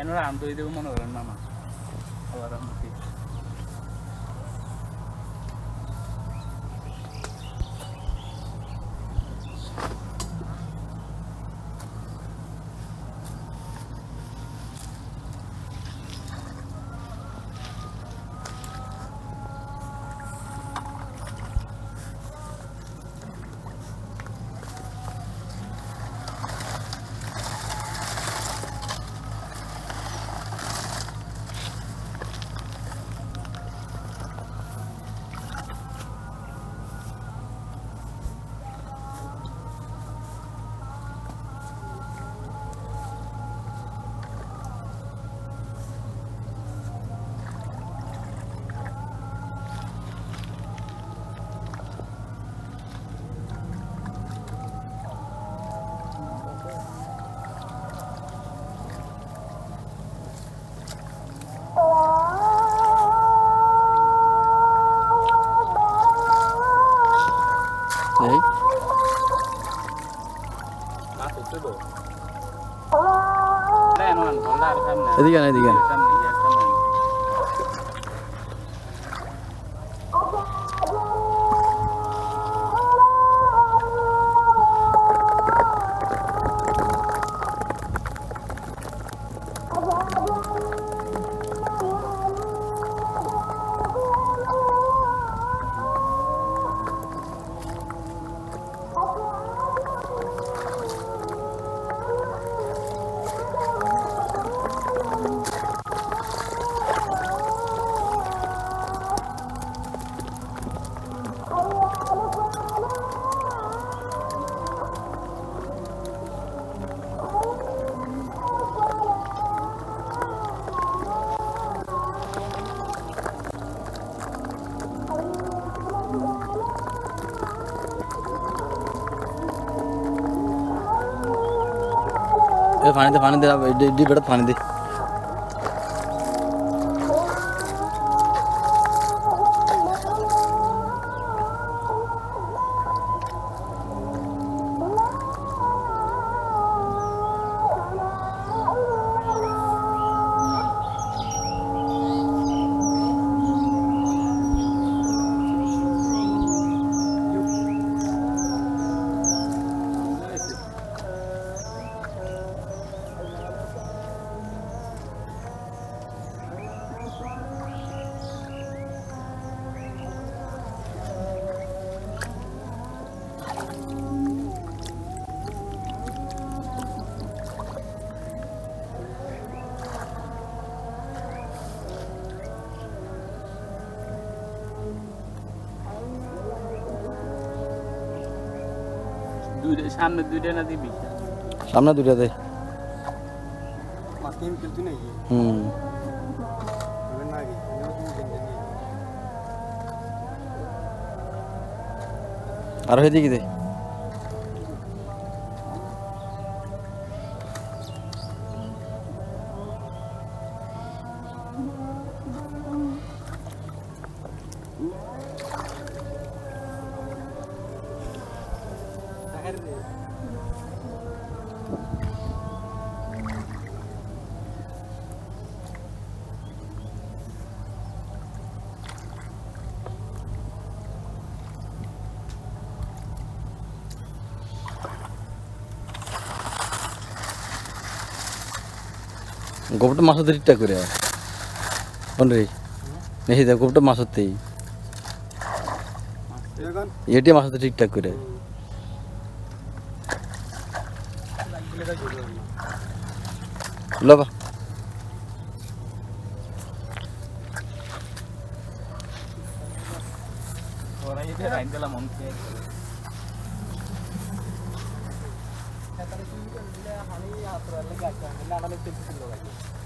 এনরা আন্দোলন দেব মনে করেন না আবার আমতি এদিকে না এদিকে पानी दे डी बेटा पानी दे सामने दुइटा ना दिबी सामने दुइटा दे तीन किलो नहीं আর এদিকে দে গোবরটা মাছ ধরে ঠিকঠাক করে কোন রে নেই দা গোবরটা মাছ ধরতেই এটি মাছ ধরে ঠিকঠাক করে লবা ওরা ইতে রাইন দিলাম মনকে হানি আতরা লাগা না না